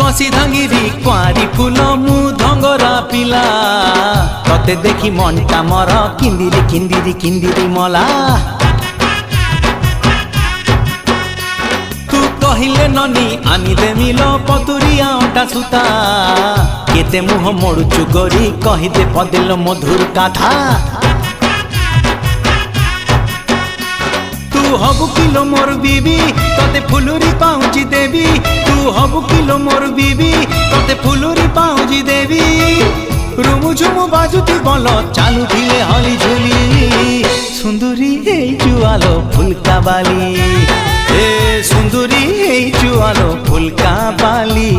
कसी धांगिरी कुआरी फूल मु धंगरा पिला तते देखी मनटा मर किंदिरी किंदिरी किंदिरी मला तू कहिले ननी आनी देमिल पतुरिया अटा सुता केते मुह मोड़ुचु गोरी कहिदे पदिल मधुर कथा तू हबु किलो मोर बीबी तते फुलुरी पाउची देवी तू हबु किलो मोर बीबी तते फुलुरी पाउची देवी रुमु झुमु बाजुती बोल चालू धिले हली झुली सुंदरी हे जुआलो फुलका बाली ए सुंदरी हे जुआलो फुलका बाली।